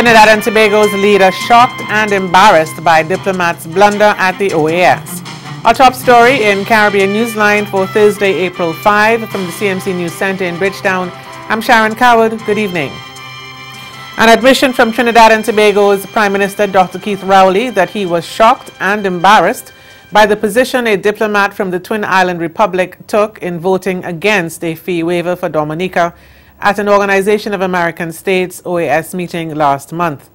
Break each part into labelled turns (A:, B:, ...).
A: Trinidad and Tobago's leader shocked and embarrassed by diplomats' blunder at the OAS. Our top story in Caribbean Newsline for Thursday, April 5 from the CMC News Center in Bridgetown. I'm Sharon Coward. Good evening. An admission from Trinidad and Tobago's Prime Minister Dr. Keith Rowley that he was shocked and embarrassed by the position a diplomat from the Twin Island Republic took in voting against a fee waiver for Dominica at an Organization of American States OAS meeting last month.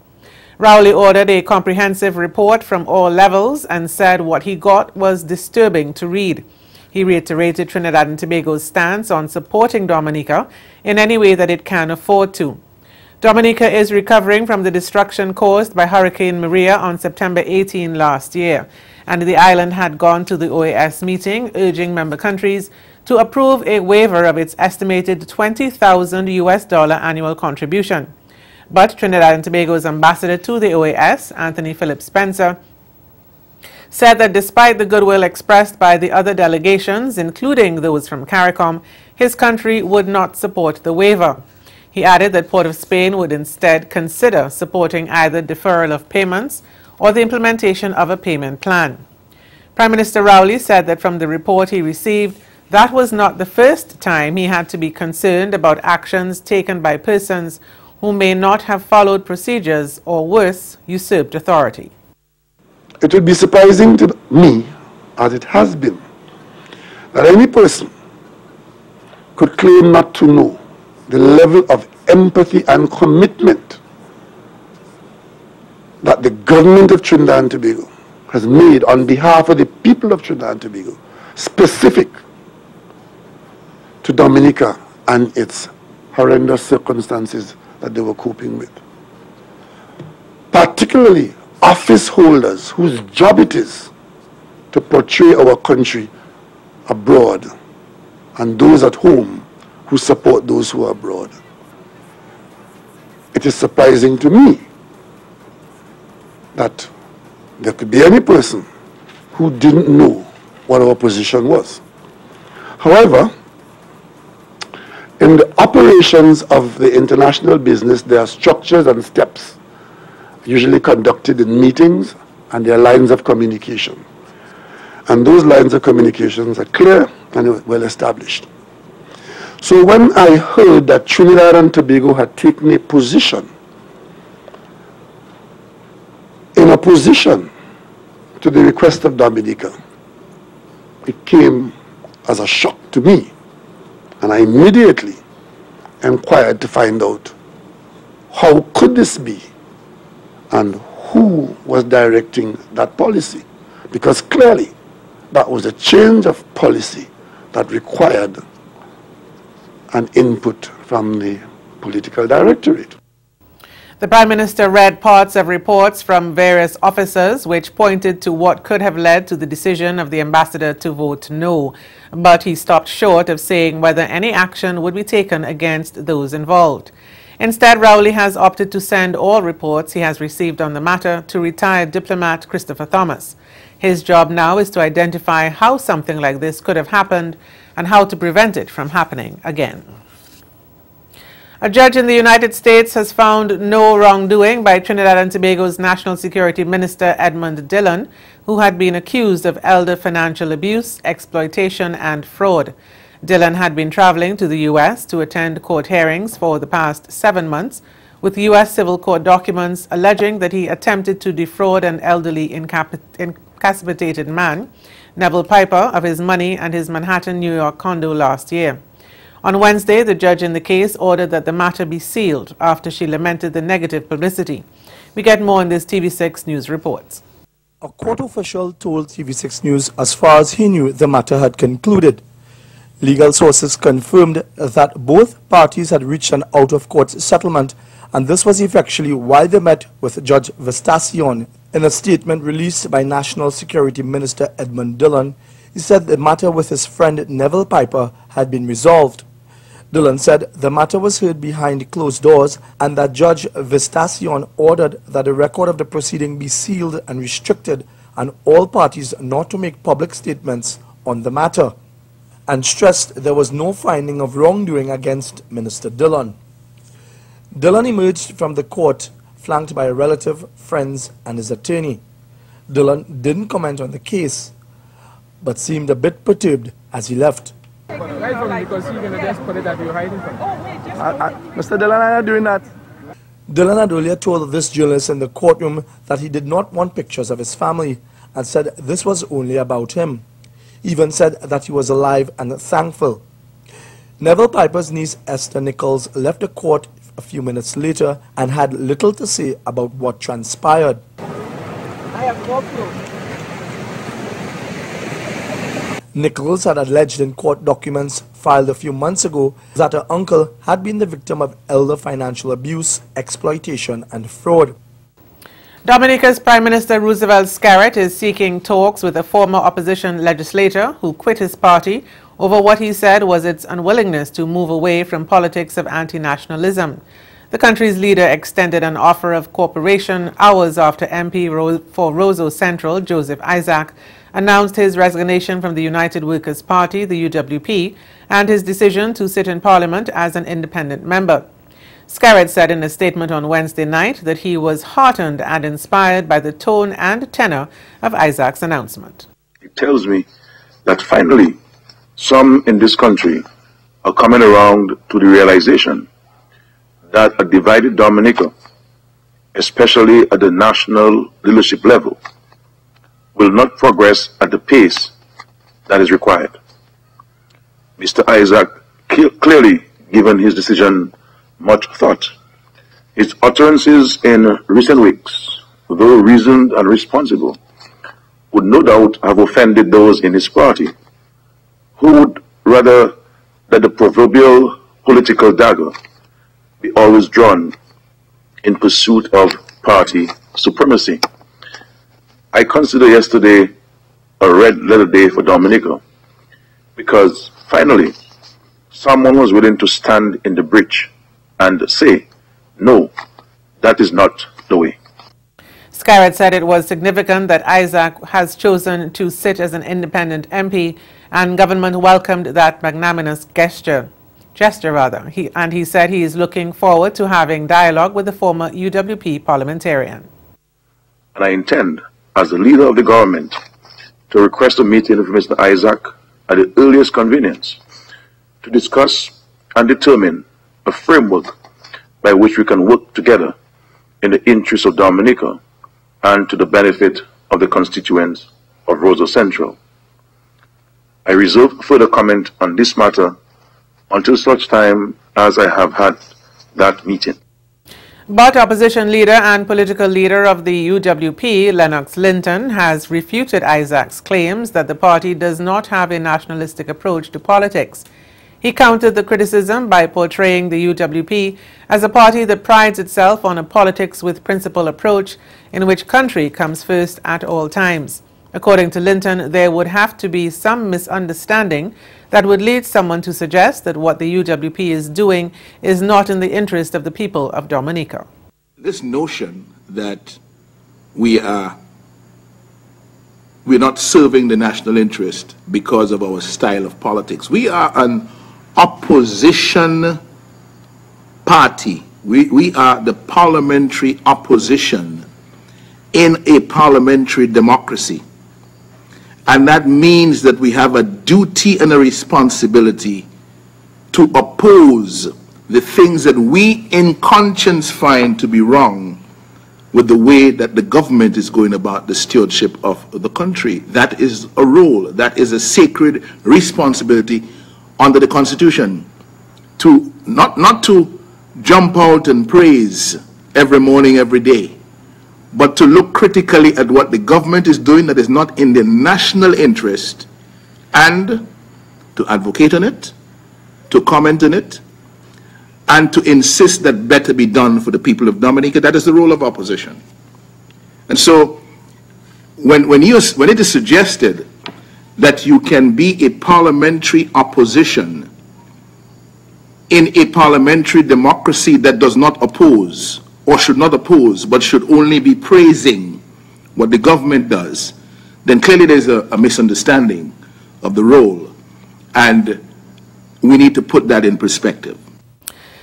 A: Rowley ordered a comprehensive report from all levels and said what he got was disturbing to read. He reiterated Trinidad and Tobago's stance on supporting Dominica in any way that it can afford to. Dominica is recovering from the destruction caused by Hurricane Maria on September 18 last year, and the island had gone to the OAS meeting urging member countries to approve a waiver of its estimated $20,000 annual contribution. But Trinidad and Tobago's ambassador to the OAS, Anthony Philip Spencer, said that despite the goodwill expressed by the other delegations, including those from CARICOM, his country would not support the waiver. He added that Port of Spain would instead consider supporting either deferral of payments or the implementation of a payment plan. Prime Minister Rowley said that from the report he received, that was not the first time he had to be concerned about actions taken by persons who may not have followed procedures or, worse, usurped authority.
B: It would be surprising to me, as it has been, that any person could claim not to know the level of empathy and commitment that the government of Trinidad and Tobago has made on behalf of the people of Trinidad and Tobago, specific to Dominica and its horrendous circumstances that they were coping with. Particularly office holders whose job it is to portray our country abroad, and those at home who support those who are abroad. It is surprising to me that there could be any person who didn't know what our position was. However, in the operations of the international business, there are structures and steps usually conducted in meetings, and there are lines of communication. And those lines of communications are clear and well established. So when I heard that Trinidad and Tobago had taken a position in opposition to the request of Dominica, it came as a shock to me, and I immediately inquired to find out how could this be and who was directing that policy, because clearly that was a change of policy that required an input from the political directorate.
A: The Prime Minister read parts of reports from various officers which pointed to what could have led to the decision of the ambassador to vote no, but he stopped short of saying whether any action would be taken against those involved. Instead, Rowley has opted to send all reports he has received on the matter to retired diplomat Christopher Thomas. His job now is to identify how something like this could have happened and how to prevent it from happening again. A judge in the United States has found no wrongdoing by Trinidad and Tobago's National Security Minister Edmund Dillon, who had been accused of elder financial abuse, exploitation, and fraud. Dillon had been traveling to the U.S. to attend court hearings for the past 7 months, with U.S. civil court documents alleging that he attempted to defraud an elderly incapacitated man, Neville Piper, of his money and his Manhattan, New York condo last year. On Wednesday, the judge in the case ordered that the matter be sealed after she lamented the negative publicity. We get more in this TV6 News reports.
C: A court official told TV6 News as far as he knew the matter had concluded. Legal sources confirmed that both parties had reached an out-of-court settlement, and this was effectually while they met with Judge Vestacion. In a statement released by National Security Minister Edmund Dillon, he said the matter with his friend Neville Piper had been resolved. Dillon said the matter was heard behind closed doors and that Judge Vestacion ordered that the record of the proceeding be sealed and restricted and all parties not to make public statements on the matter, and stressed there was no finding of wrongdoing against Minister Dillon. Dillon emerged from the court flanked by a relative, friends, and his attorney. Dillon didn't comment on the case, but seemed a bit perturbed as he left.
D: Right from because you're going to just put it that you're hiding from.
C: Mr. Dillon, I'm not doing that. Dillon had earlier told this journalist in the courtroom that he did not want pictures of his family and said this was only about him. He even said that he was alive and thankful. Neville Piper's niece Esther Nichols left the court a few minutes later and had little to say about what transpired. Nichols had alleged in court documents filed a few months ago that her uncle had been the victim of elder financial abuse, exploitation and fraud.
A: Dominica's Prime Minister Roosevelt Skerrit is seeking talks with a former opposition legislator who quit his party over what he said was its unwillingness to move away from politics of anti-nationalism. The country's leader extended an offer of cooperation hours after MP for Roseau Central, Joseph Isaac, announced his resignation from the United Workers' Party, the UWP, and his decision to sit in Parliament as an independent member. Skerrit said in a statement on Wednesday night that he was heartened and inspired by the tone and tenor of Isaac's announcement.
E: It tells me that finally some in this country are coming around to the realization that a divided Dominica, especially at the national leadership level, will not progress at the pace that is required. Mr. Isaac clearly given his decision much thought. His utterances in recent weeks, though reasoned and responsible, would no doubt have offended those in his party, who would rather that the proverbial political dagger be always drawn in pursuit of party supremacy. I consider yesterday a red letter day for Dominica because finally someone was willing to stand in the breach and say, no, that is not the way.
A: Skerrit said it was significant that Isaac has chosen to sit as an independent MP and government welcomed that magnanimous gesture. He said he is looking forward to having dialogue with the former UWP parliamentarian.
E: And I intend, as the leader of the government, to request a meeting with Mr. Isaac at the earliest convenience to discuss and determine a framework by which we can work together in the interest of Dominica and to the benefit of the constituents of Roseau Central. I reserve further comment on this matter until such time as I have had that meeting.
A: But opposition leader and political leader of the UWP, Lennox Linton, has refuted Isaac's claims that the party does not have a nationalistic approach to politics. He countered the criticism by portraying the UWP as a party that prides itself on a politics with principle approach in which country comes first at all times. According to Linton, there would have to be some misunderstanding that would lead someone to suggest that what the UWP is doing is not in the interest of the people of Dominica.
F: This notion that we're not serving the national interest because of our style of politics. We are an opposition party. We are the parliamentary opposition in a parliamentary democracy. And that means that we have a duty and a responsibility to oppose the things that we in conscience find to be wrong with the way that the government is going about the stewardship of the country. That is a role, that is a sacred responsibility under the Constitution. To not to jump out and praise every morning, every day, but to look critically at what the government is doing that is not in the national interest and to advocate on it, to comment on it, and to insist that better be done for the people of Dominica. That is the role of opposition. And so when it is suggested that you can be a parliamentary opposition in a parliamentary democracy that does not oppose or should not oppose but should only be praising what the government does, then clearly there's a misunderstanding of the role, and we need to put that in perspective.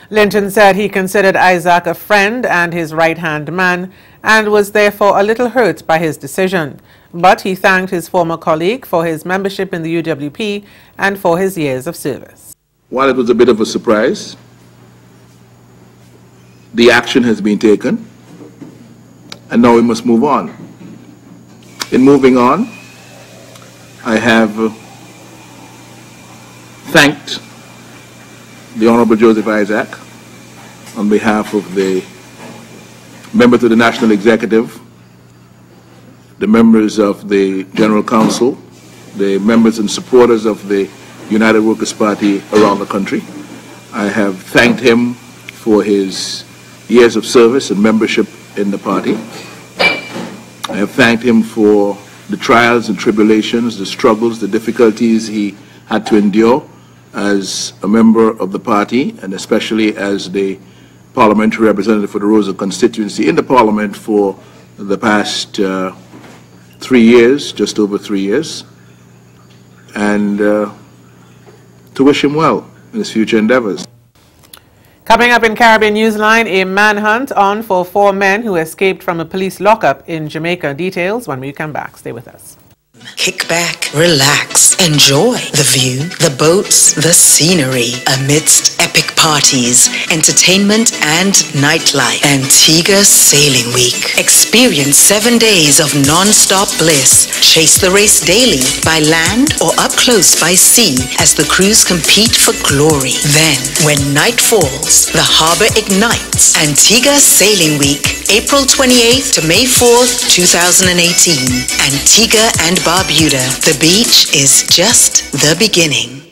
A: Linton said he considered Isaac a friend and his right-hand man and was therefore a little hurt by his decision. But he thanked his former colleague for his membership in the UWP and for his years of service.
F: While it was a bit of a surprise, the action has been taken, and now we must move on. In moving on, I have thanked the Honorable Joseph Isaac on behalf of the members of the National Executive, the members of the General Council, the members and supporters of the United Workers' Party around the country. I have thanked him for his years of service and membership in the party. I have thanked him for the trials and tribulations, the struggles, the difficulties he had to endure as a member of the party, and especially as the parliamentary representative for the Roseau constituency in the parliament for the past 3 years, just over 3 years, and to wish him well in his future endeavors.
A: Coming up in Caribbean Newsline, a manhunt on for 4 men who escaped from a police lockup in Jamaica. Details when we come back. Stay with us.
G: Kick back, relax, enjoy the view, the boats, the scenery amidst epic parties, entertainment and nightlife. Antigua Sailing Week. Experience 7 days of non-stop bliss. Chase the race daily by land or up close by sea as the crews compete for glory. Then, when night falls, the harbor ignites. Antigua Sailing Week, April 28th to May 4th, 2018. Antigua and Barbuda. The beach is just the beginning.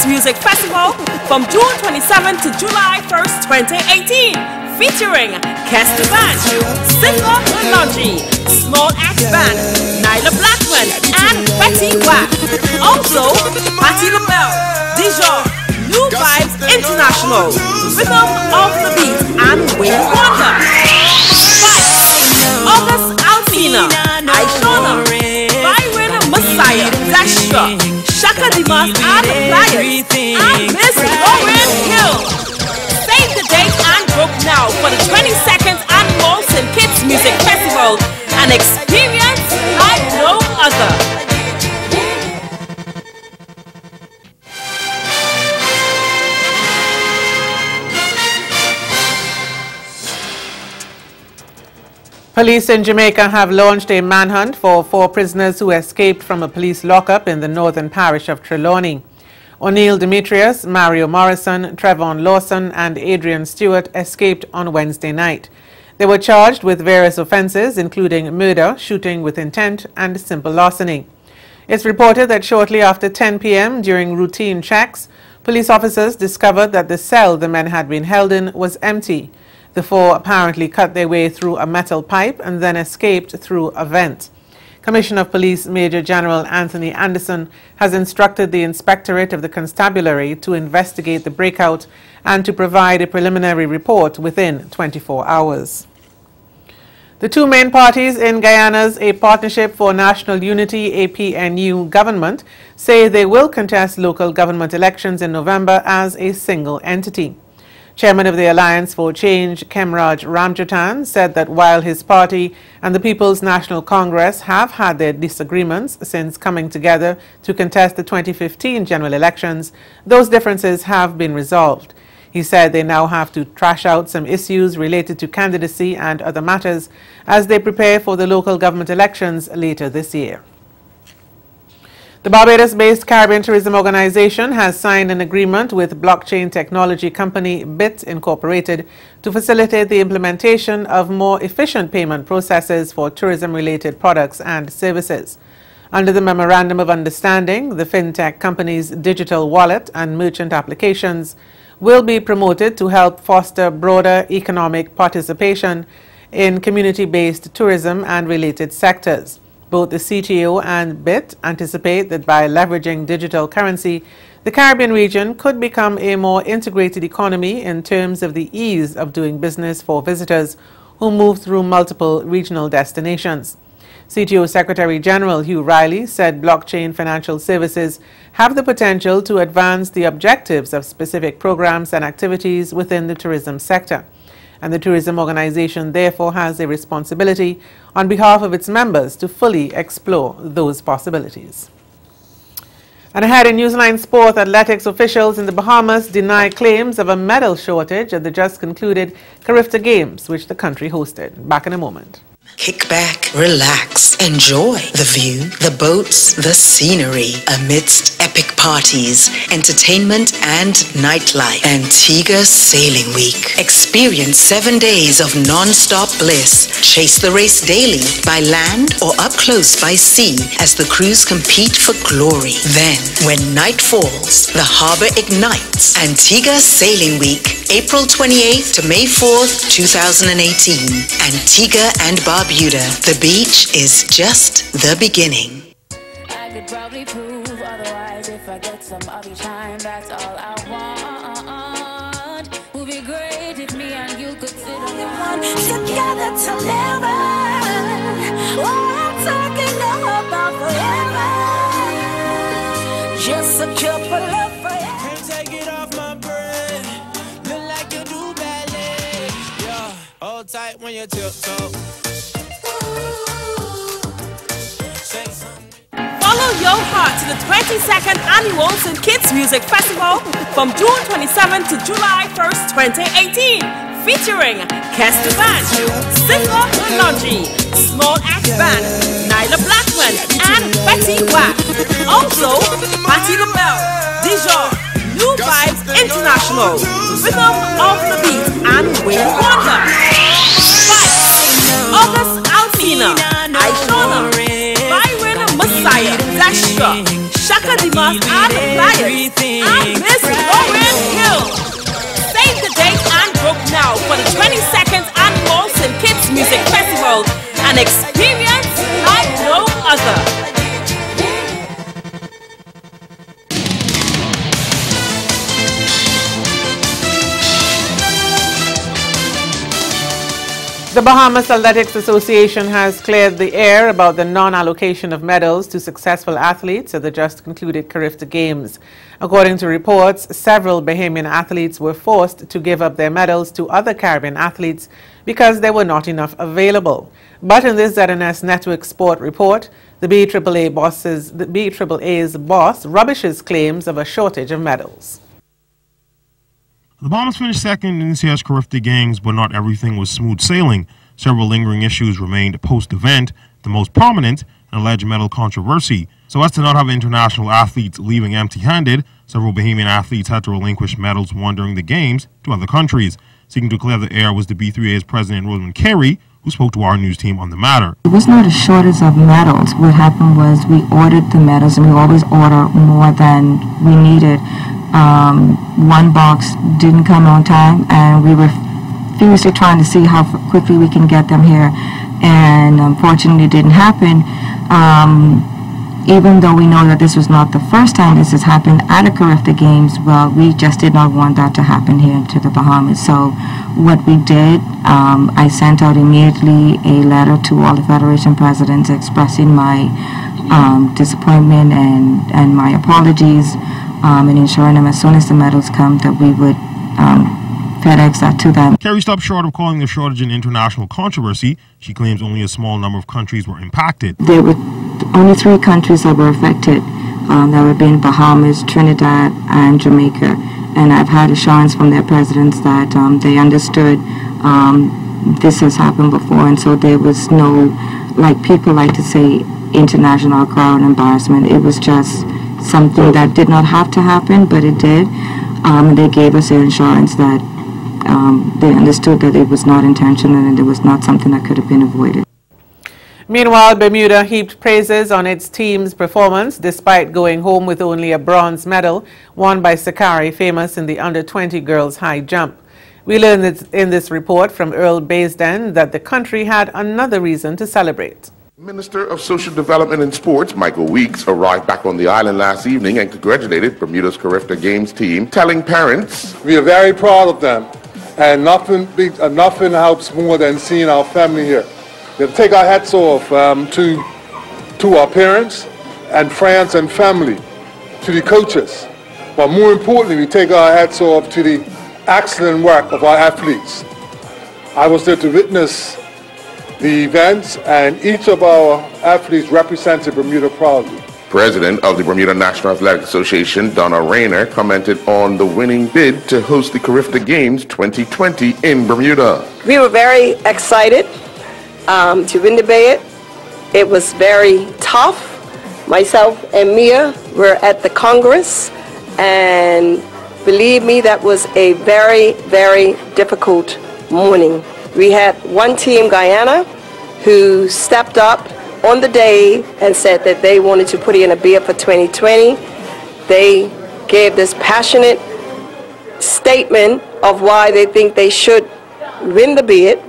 H: Music Festival from June 27th to July 1st, 2018, featuring Kester Band, Singer Logi, Small Axe Band, Nyla Blackman, and Betty Wack. Also, Patti LaBelle, Dijon, New Vibes International, Rhythm of the Beat, and Wayne Wonder. August Alcina, Aishona, Byron Messiah, Dasha, Shaka Dimas and Flyers, and Miss Lauren Hill. Save the date and book now for the 22nd Annual St. Kitts Music Festival, an experience like no other.
A: Police in Jamaica have launched a manhunt for 4 prisoners who escaped from a police lockup in the northern parish of Trelawney. O'Neill Demetrius, Mario Morrison, Trevon Lawson, and Adrian Stewart escaped on Wednesday night. They were charged with various offences, including murder, shooting with intent, and simple larceny. It's reported that shortly after 10 p.m. during routine checks, police officers discovered that the cell the men had been held in was empty. The 4 apparently cut their way through a metal pipe and then escaped through a vent. Commissioner of Police Major General Anthony Anderson has instructed the Inspectorate of the Constabulary to investigate the breakout and to provide a preliminary report within 24 hours. The 2 main parties in Guyana's A Partnership for National Unity APNU government say they will contest local government elections in November as a single entity. Chairman of the Alliance for Change, Kemraj Ramjatan, said that while his party and the People's National Congress have had their disagreements since coming together to contest the 2015 general elections, those differences have been resolved. He said they now have to thrash out some issues related to candidacy and other matters as they prepare for the local government elections later this year. The Barbados-based Caribbean Tourism Organization has signed an agreement with blockchain technology company BIT Incorporated to facilitate the implementation of more efficient payment processes for tourism-related products and services. Under the Memorandum of Understanding, the fintech company's digital wallet and merchant applications will be promoted to help foster broader economic participation in community-based tourism and related sectors. Both the CTO and BIT anticipate that by leveraging digital currency, the Caribbean region could become a more integrated economy in terms of the ease of doing business for visitors who move through multiple regional destinations. CTO Secretary General Hugh Riley said blockchain financial services have the potential to advance the objectives of specific programs and activities within the tourism sector. And the tourism organization therefore has a responsibility on behalf of its members to fully explore those possibilities. And ahead in Newsline Sport, athletics officials in the Bahamas deny claims of a medal shortage at the just concluded Carifta Games, which the country hosted. Back in a moment.
G: Kick back, relax, enjoy the view, the boats, the scenery amidst epic parties, entertainment and nightlife. Antigua Sailing Week. Experience 7 days of non-stop bliss. Chase the race daily by land or up close by sea as the crews compete for glory. Then, when night falls, the harbor ignites. Antigua Sailing Week, April 28th to May 4th, 2018. Antigua and Barbuda. The beach is just the beginning.
I: I could probably prove otherwise if I get some of each time. That's all I want. Would be great if me and you could sit on together till never. Oh, I'm talking about forever. Just secure for love forever. Can't take it off my brain. Look like you do ballet. Yeah, hold tight when you tiptoe.
H: Follow your heart to the 22nd Annual St. Kitts Music Festival from June 27 to July 1st, 2018. Featuring Kestevan, Sifa Longi, Small Axe Band, Nyla Blackman, and Betty Wack. Also, Patti LaBelle, Dijon, New Vibes International, Rhythm of the Beat, and Wayne Wonder. August Alcina, Aishona, Byron Messiah, Dasha, Shaka Dimas, and Flyers, and Miss Lauren Hill. Save the date and book now for the 22nd Annual St. Kitts Music Festival, an experience like no other.
A: The Bahamas Athletics Association has cleared the air about the non-allocation of medals to successful athletes at the just concluded Carifta Games. According to reports, several Bahamian athletes were forced to give up their medals to other Caribbean athletes because there were not enough available. But in this ZNS Network Sport report, the BAAA's boss rubbishes claims of a shortage of medals.
J: The Bahamas finished second in this year's Carifta Games, but not everything was smooth sailing. Several lingering issues remained post-event, the most prominent, an alleged medal controversy. So as to not have international athletes leaving empty-handed, several Bahamian athletes had to relinquish medals won during the Games to other countries. Seeking to clear the air was the B3A's president, Rosamund Carey, who spoke to our news team on the matter.
K: It was not a shortage of medals. What happened was we ordered the medals, and we always order more than we needed. One box didn't come on time, and we were furiously trying to see how quickly we can get them here, and unfortunately it didn't happen. Even though we know that this was not the first time this has happened at a Carifta Games, well, we just did not want that to happen here to the Bahamas. So what we did, I sent out immediately a letter to all the Federation presidents expressing my disappointment and my apologies, and ensuring them as soon as the medals come that we would FedEx that to them.
J: Carey stopped short of calling the shortage an international controversy. She claims only a small number of countries were impacted.
K: There were only 3 countries that were affected. That would be Bahamas, Trinidad, and Jamaica. and I've had assurance from their presidents that they understood this has happened before, and so there was no, like people like to say, international crowd embarrassment. It was just something that did not have to happen, but it did. And they gave us their insurance that they understood that it was not intentional and it was not something that could have been avoided.
A: Meanwhile, Bermuda heaped praises on its team's performance despite going home with only a bronze medal won by Sakari, famous in the under-20 girls high jump. We learned in this report from Earl Baisden that the country had another reason to celebrate.
L: Minister of Social Development and Sports, Michael Weeks, arrived back on the island last evening and congratulated Bermuda's Carifta Games team, telling parents,
M: "We are very proud of them, and nothing helps more than seeing our family here. We take our hats off to our parents and friends and family, to the coaches, but more importantly, we take our hats off to the excellent work of our athletes. I was there to witness the events, and each of our athletes represented Bermuda proudly."
L: President of the Bermuda National Athletic Association, Donna Rayner, commented on the winning bid to host the Carifta Games 2020 in Bermuda.
N: We were very excited to win the bid. It was very tough. Myself and Mia were at the Congress, and believe me, that was a very, very difficult morning. We had one team, Guyana, who stepped up on the day and said that they wanted to put in a bid for 2020. They gave this passionate statement of why they think they should win the bid,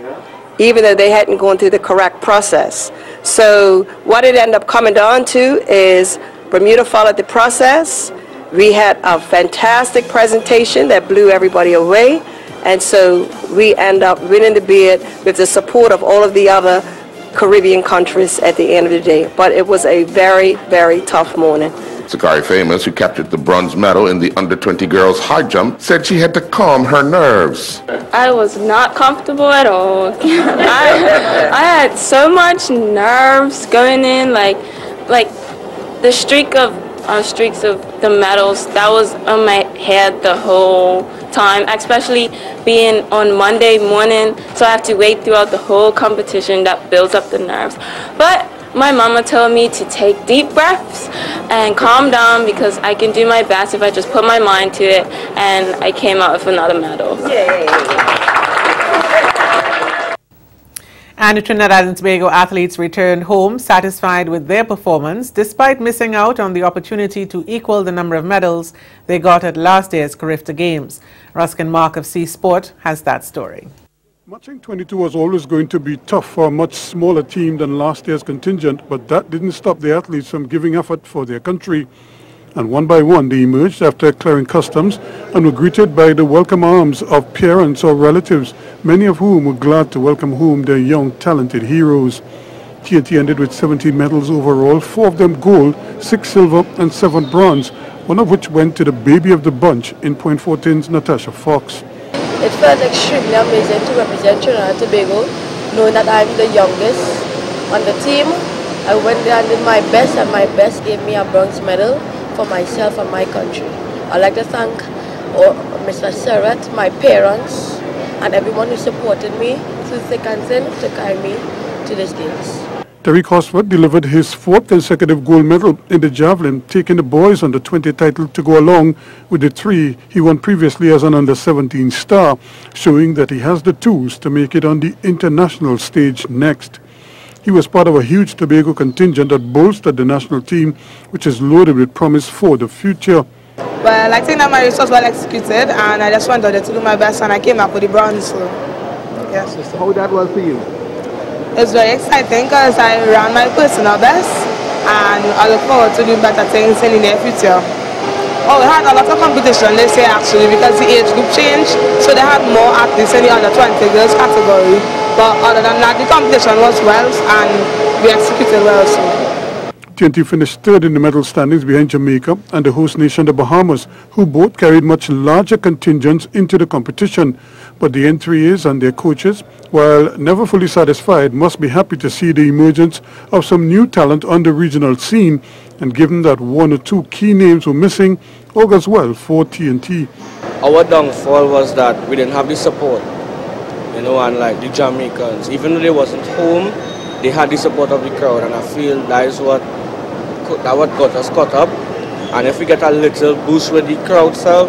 N: even though they hadn't gone through the correct process. So what it ended up coming down to is Bermuda followed the process. We had a fantastic presentation that blew everybody away. And so we end up winning the bid with the support of all of the other Caribbean countries at the end of the day. But it was a very, very tough morning.
L: Sakari Famous, who captured the bronze medal in the under-20 girls high jump, said she had to calm her nerves.
O: I was not comfortable at all. I had so much nerves going in, like the streaks of the medals, that was on my head the whole time, especially being on Monday morning, so I have to wait throughout the whole competition. That builds up the nerves. But my mama told me to take deep breaths and calm down, because I can do my best if I just put my mind to it, and I came out with another medal. Yay.
A: And the Trinidad and Tobago athletes returned home satisfied with their performance, despite missing out on the opportunity to equal the number of medals they got at last year's Carifta Games. Ruskin Mark of C Sport has that story.
B: Matching 22 was always going to be tough for a much smaller team than last year's contingent, but that didn't stop the athletes from giving effort for their country. And one by one, they emerged after clearing customs and were greeted by the welcome arms of parents or relatives, many of whom were glad to welcome home their young, talented heroes. TNT ended with 17 medals overall, 4 of them gold, 6 silver and 7 bronze, one of which went to the baby of the bunch in Point Fortin's Natasha Fox.
P: It felt extremely amazing to represent Trinidad and Tobago, knowing that I'm the youngest on the team. I went there and did my best, and my best gave me a bronze medal for myself and my country. I'd like to thank Mr. Serret, my parents, and everyone who supported me through thick and thin to carry me to this games.
B: Terry Cosworth delivered his 4th consecutive gold medal in the javelin, taking the boys under 20 title to go along with the 3 he won previously as an under 17 star, showing that he has the tools to make it on the international stage next. He was part of a huge Tobago contingent that bolstered the national team, which is loaded with promise for the future.
Q: Well, I think that my race was well executed, and I just wanted to do my best, and I came up with the bronze. So, yes.
R: How did that was for you?
Q: It was very exciting because I ran my personal best, and I look forward to doing better things in the near future. Oh, we had a lot of competition this year actually, because the age group changed, so they had more athletes in the under 20 girls category. But other than that, the competition was well, and we executed well. So.
B: TNT finished 3rd in the medal standings behind Jamaica and the host nation, the Bahamas, who both carried much larger contingents into the competition. But the N3As and their coaches, while never fully satisfied, must be happy to see the emergence of some new talent on the regional scene. And given that 1 or 2 key names were missing, all goes well for TNT.
R: our downfall was that we didn't have the support, you know, and like the Jamaicans, even though they wasn't home, they had the support of the crowd, and I feel that is what got us caught up. And if we get a little boost with the crowd self,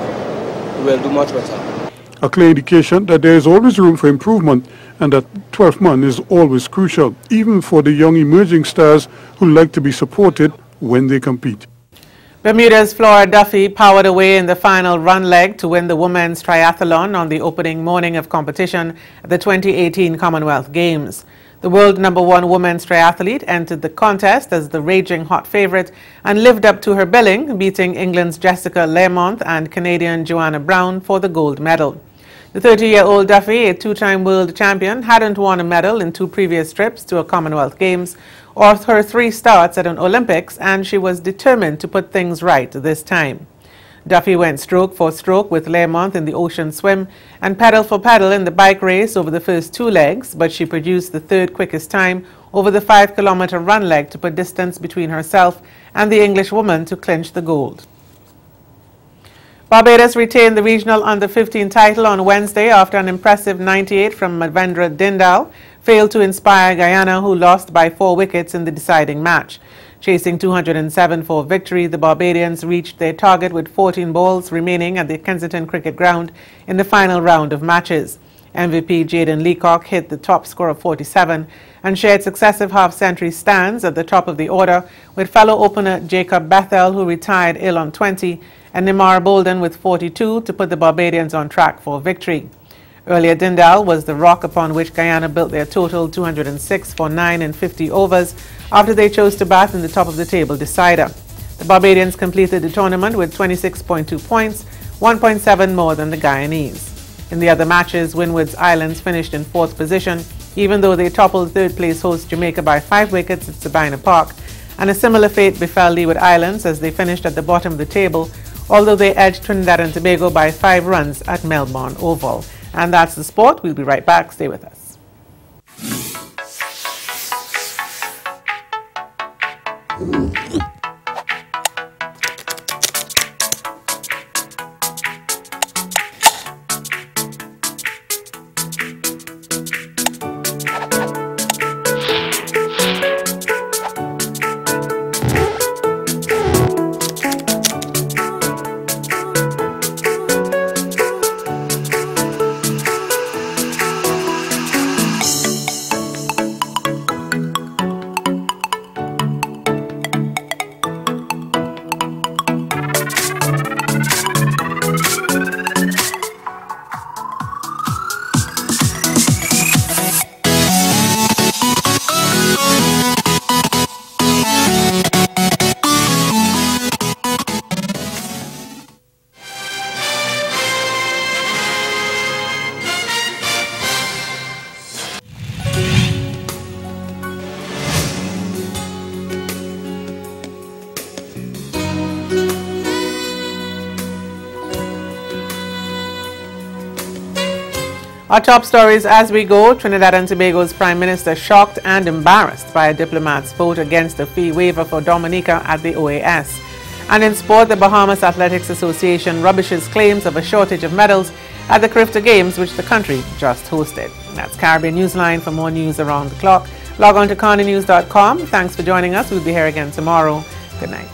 R: we'll do much better.
S: A clear indication that there is always room for improvement and that 12th man is always crucial, even for the young emerging stars who like to be supported when they compete.
A: Bermuda's Flora Duffy powered away in the final run leg to win the women's triathlon on the opening morning of competition at the 2018 Commonwealth Games. The world #1 women's triathlete entered the contest as the raging hot favorite and lived up to her billing, beating England's Jessica Lamont and Canadian Joanna Brown for the gold medal. The 30-year-old Duffy, a two-time world champion, hadn't won a medal in 2 previous trips to a Commonwealth Games or her 3 starts at an Olympics, and she was determined to put things right this time. Duffy went stroke for stroke with Lamont in the ocean swim and pedal for pedal in the bike race over the first 2 legs, but she produced the 3rd quickest time over the 5-kilometer run leg to put distance between herself and the English woman to clinch the gold. Barbados retained the regional under-15 title on Wednesday after an impressive 98 from Mavendra Dindal failed to inspire Guyana, who lost by 4 wickets in the deciding match. Chasing 207 for victory, the Barbadians reached their target with 14 balls remaining at the Kensington Cricket Ground in the final round of matches. MVP Jaden Leacock hit the top score of 47 and shared successive half-century stands at the top of the order with fellow opener Jacob Bethel, who retired ill on 20, and Nimar Bolden with 42 to put the Barbadians on track for victory. Earlier, Dindal was the rock upon which Guyana built their total 206 for 9 and 50 overs after they chose to bat in the top-of-the-table decider. The Barbadians completed the tournament with 26.2 points, 1.7 more than the Guyanese. In the other matches, Windward's Islands finished in 4th position, even though they toppled 3rd-place host Jamaica by 5 wickets at Sabina Park, and a similar fate befell Leeward Islands as they finished at the bottom of the table, although they edged Trinidad and Tobago by 5 runs at Melbourne Oval. And that's the sport. We'll be right back. Stay with us. Our top stories as we go. Trinidad and Tobago's Prime Minister shocked and embarrassed by a diplomat's vote against a fee waiver for Dominica at the OAS. And in sport, the Bahamas Athletics Association rubbishes claims of a shortage of medals at the Carifta Games, which the country just hosted. That's Caribbean Newsline. For more news around the clock, log on to CarneyNews.com. Thanks for joining us. We'll be here again tomorrow. Good night.